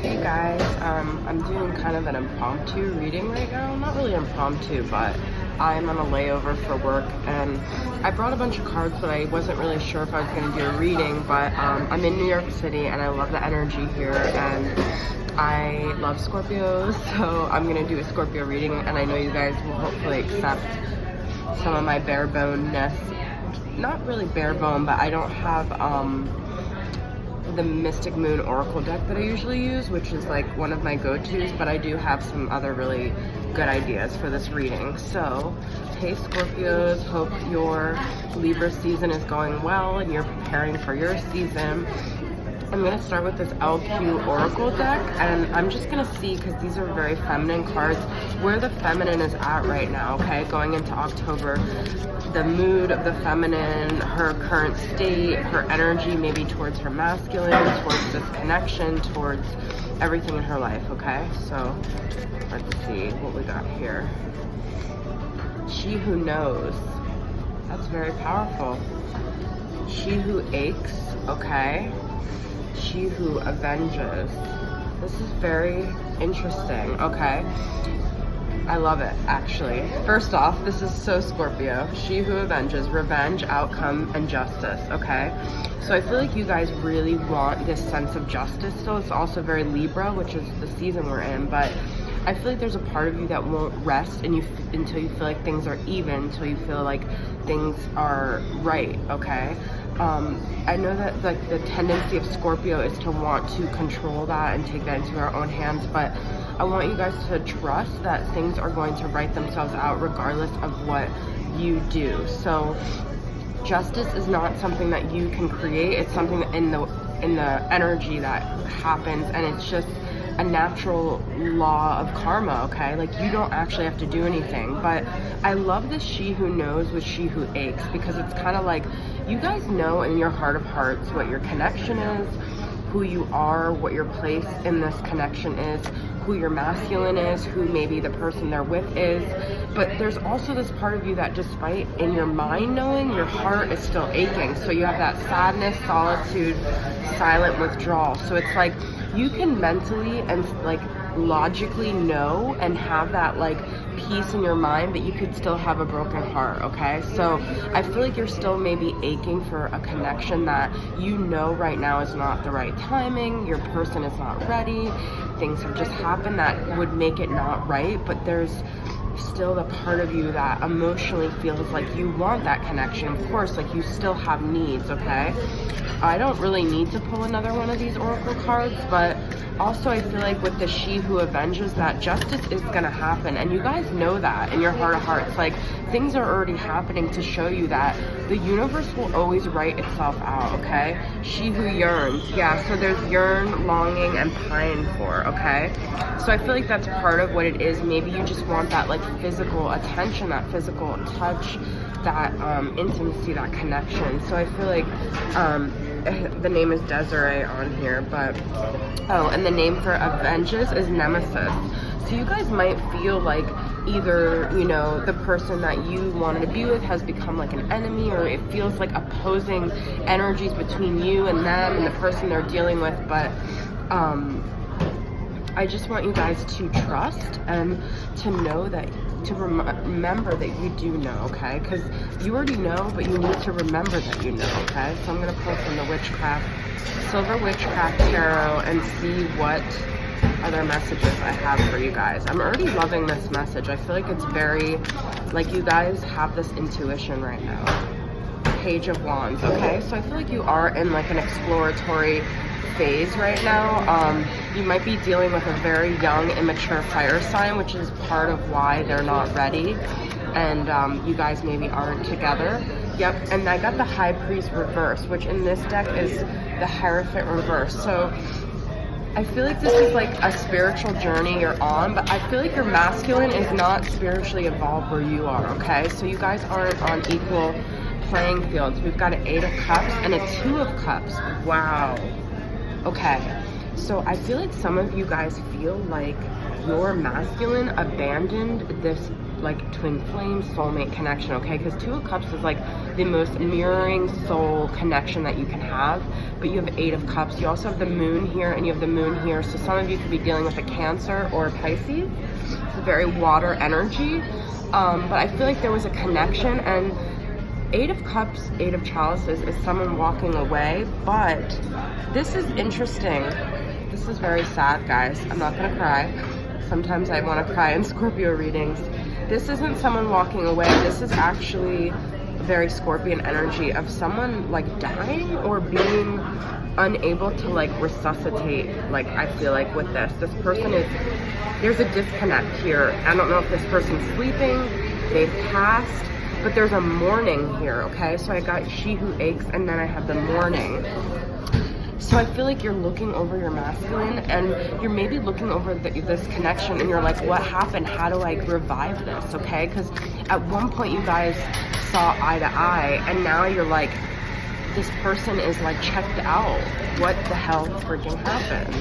Hey guys, I'm doing kind of an impromptu reading right now. Not really impromptu, but I'm on a layover for work and I brought a bunch of cards, but I wasn't really sure if I was going to do a reading, but I'm in New York City and I love the energy here and I love Scorpios, so I'm going to do a Scorpio reading and I know you guys will hopefully accept some of my bare boneness. Not really bare bone, but I don't have the Mystic Moon Oracle deck that I usually use, which is like one of my go-tos, but I do have some other really good ideas for this reading. So, hey Scorpios, hope your Libra season is going well and you're preparing for your season. I'm going to start with this LQ Oracle deck, and I'm just going to see, because these are very feminine cards, where the feminine is at right now, okay? Going into October, the mood of the feminine, her current state, her energy maybe towards her masculine, towards this connection, towards everything in her life, okay? So, let's see what we got here. She who knows. That's very powerful. She who aches, okay? She who avenges. This is very interesting, okay? I love it, actually. First off, this is so Scorpio. She who avenges, revenge, outcome, and justice, okay? So I feel like you guys really want this sense of justice still. It's also very Libra, which is the season we're in, but I feel like there's a part of you that won't rest until you feel like things are even, until you feel like things are right, okay? I know that like the tendency of Scorpio is to want to control that and take that into our own hands, but I want you guys to trust that things are going to write themselves out regardless of what you do. So justice is not something that you can create, it's something in the energy that happens, and it's just a natural law of karma, okay? Like, you don't actually have to do anything. But I love this she who knows with she who aches, because it's kind of like you guys know in your heart of hearts what your connection is, who you are, what your place in this connection is, who your masculine is, who maybe the person they're with is. But there's also this part of you that despite in your mind knowing, your heart is still aching. So you have that sadness, solitude, silent withdrawal. So it's like you can mentally and like logically know and have that like peace in your mind, but you could still have a broken heart, okay? So I feel like you're still maybe aching for a connection that you know right now is not the right timing, your person is not ready, things have just happened that would make it not right, but there's still the part of you that emotionally feels like you want that connection. Of course, like you still have needs, okay? I don't really need to pull another one of these oracle cards, but also I feel like with the she who avenges, that justice is gonna happen, and you guys know that in your heart of hearts. Like, things are already happening to show you that the universe will always write itself out, okay? She who yearns, yeah, so there's yearn, longing, and pine for, okay? So I feel like that's part of what it is. Maybe you just want that like physical attention, that physical touch, that intimacy, that connection. So I feel like the name is Desiree on here, but oh, and the name for avenges is Nemesis. So you guys might feel like either, you know, the person that you wanted to be with has become like an enemy, or it feels like opposing energies between you and them and the person they're dealing with, but I just want you guys to trust and to know that, to remember that you do know, okay? Because you already know, but you need to remember that you know, okay? So I'm going to pull from the Silver Witchcraft Tarot and see what other messages I have for you guys. I'm already loving this message. I feel like it's very, like, you guys have this intuition right now. Page of Wands, okay? So I feel like you are in like an exploratory phase right now. You might be dealing with a very young, immature fire sign, which is part of why they're not ready, and you guys maybe aren't together. Yep, and I got the High Priest reverse, which in this deck is the Hierophant reverse. So I feel like this is like a spiritual journey you're on, but I feel like your masculine is not spiritually evolved where you are, okay? So you guys aren't on equal playing fields. We've got an 8 of Cups and a 2 of Cups. Wow. Okay, so I feel like some of you guys feel like your masculine abandoned this like twin flame soulmate connection, okay? Because Two of Cups is like the most mirroring soul connection that you can have. But you have Eight of Cups. You also have the moon here and you have the moon here. So some of you could be dealing with a Cancer or a Pisces. It's a very water energy. But I feel like there was a connection, and Eight of Cups, Eight of Chalices is someone walking away. But this is interesting. This is very sad, guys. I'm not gonna cry. Sometimes I want to cry in Scorpio readings. This isn't someone walking away. This is actually very Scorpion energy of someone like dying or being unable to like resuscitate. Like, I feel like with this person is, there's a disconnect here. I don't know if this person's sleeping, they've passed, but there's a mourning here, okay? So I got She Who Aches, and then I have the mourning. So I feel like you're looking over your masculine, and you're maybe looking over this connection, and you're like, what happened? How do I revive this, okay? Because at one point you guys saw eye to eye, and now you're like, this person is like checked out. What the hell freaking happened?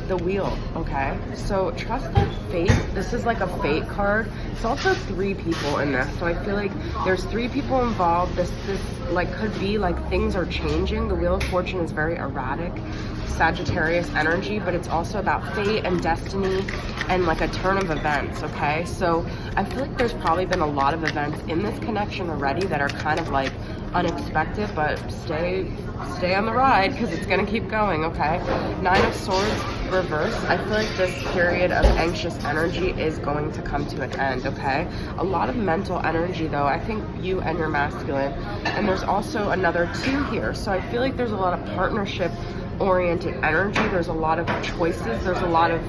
The Wheel, okay? So trust that fate. This is like a fate card. It's also 3 people in this. So I feel like there's 3 people involved. This like could be like things are changing. The Wheel of Fortune is very erratic, Sagittarius energy, but it's also about fate and destiny and like a turn of events, okay? So I feel like there's probably been a lot of events in this connection already that are kind of like unexpected, but stay on the ride because it's gonna keep going, okay? 9 of Swords reverse. I feel like this period of anxious energy is going to come to an end, okay? A lot of mental energy though. I think you and your masculine, and there's also another 2 here. So I feel like there's a lot of partnership oriented energy. There's a lot of choices. There's a lot of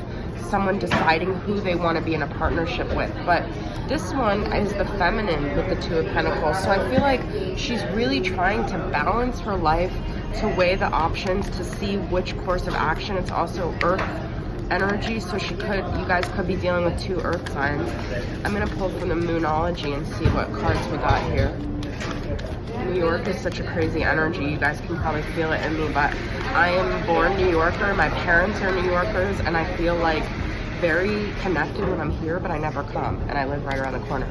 someone deciding who they want to be in a partnership with. But this one is the feminine with the 2 of Pentacles. So I feel like she's really trying to balance her life, to weigh the options, to see which course of action. It's also earth energy, so you guys could be dealing with 2 earth signs. I'm gonna pull from the Moonology and see what cards we got here. New York is such a crazy energy. You guys can probably feel it in me, but I am born New Yorker. My parents are New Yorkers, and I feel like very connected when I'm here, but I never come, and I live right around the corner.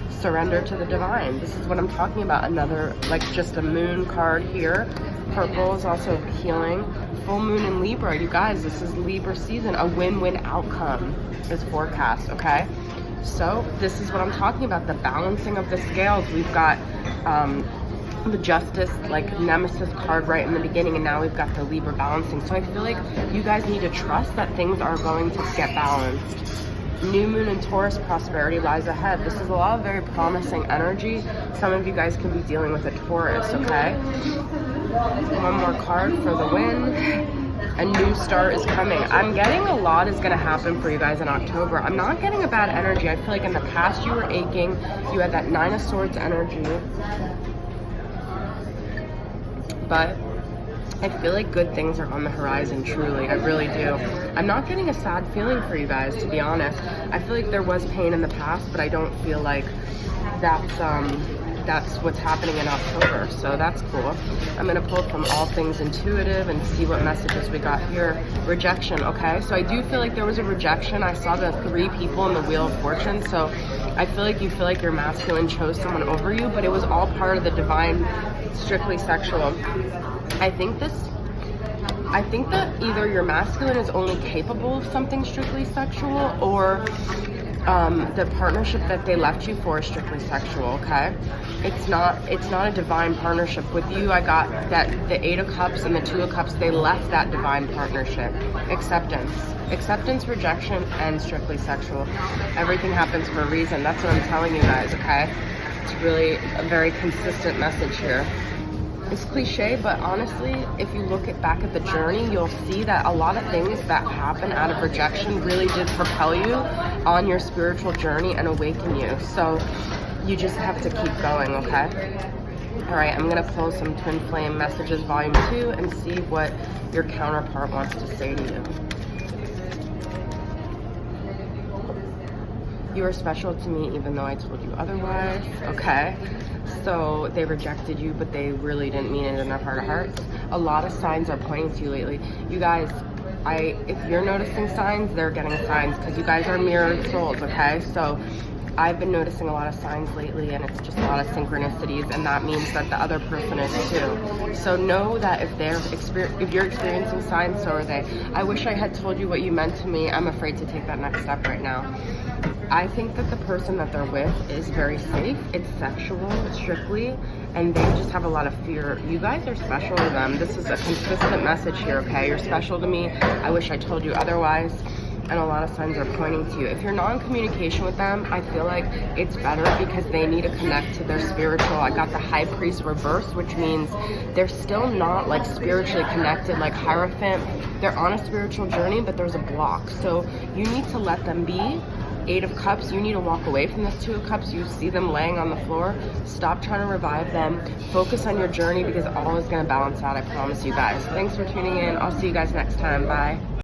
Surrender to the divine. This is what I'm talking about. Another, like, just a moon card here. Purple is also healing. Full moon in Libra. You guys, this is Libra season. A win-win outcome is forecast, okay? So this is what I'm talking about, the balancing of the scales. We've got the Justice, like Nemesis card right in the beginning, and now we've got the Libra balancing. So I feel like you guys need to trust that things are going to get balanced. New moon in Taurus, prosperity lies ahead. This is a lot of very promising energy. Some of you guys can be dealing with a Taurus, okay? One more card for the win. A new start is coming. I'm getting a lot is going to happen for you guys in October. I'm not getting a bad energy. I feel like in the past you were aching. You had that 9 of Swords energy. But I feel like good things are on the horizon, truly. I really do. I'm not getting a sad feeling for you guys, to be honest. I feel like there was pain in the past, but I don't feel like that's what's happening in October, so that's cool. I'm gonna pull from All Things Intuitive and see what messages we got here. Rejection, okay? So I do feel like there was a rejection. I saw the 3 people in the Wheel of Fortune, so I feel like you feel like your masculine chose someone over you, but it was all part of the divine, strictly sexual. I think that either your masculine is only capable of something strictly sexual, or the partnership that they left you for is strictly sexual, okay? It's not a divine partnership. With you, I got that the 8 of Cups and the 2 of Cups, they left that divine partnership. Acceptance, rejection, and strictly sexual. Everything happens for a reason. That's what I'm telling you guys, okay? It's really a very consistent message here. It's cliche, but honestly, if you look back at the journey, you'll see that a lot of things that happen out of rejection really did propel you on your spiritual journey and awaken you. So you just have to keep going, okay? All right, I'm gonna pull some Twin Flame Messages Volume 2 and see what your counterpart wants to say to you. You are special to me even though I told you otherwise, okay? So they rejected you, but they really didn't mean it in their heart of hearts. A lot of signs are pointing to you lately. You guys, if you're noticing signs, they're getting signs, because you guys are mirrored souls, okay? So I've been noticing a lot of signs lately, and it's just a lot of synchronicities, and that means that the other person is too. So know that if you're experiencing signs, so are they. I wish I had told you what you meant to me. I'm afraid to take that next step right now. I think that the person that they're with is very safe. It's sexual, strictly, and they just have a lot of fear. You guys are special to them. This is a consistent message here, okay? You're special to me. I wish I told you otherwise. And a lot of signs are pointing to you. If you're not in communication with them, I feel like it's better, because they need to connect to their spiritual. I got the High Priest reversed, which means they're still not like spiritually connected like Hierophant. They're on a spiritual journey, but there's a block. So you need to let them be. 8 of Cups, you need to walk away from this 2 of Cups. You see them laying on the floor. Stop trying to revive them. Focus on your journey, because all is going to balance out. I promise you guys. Thanks for tuning in. I'll see you guys next time. Bye.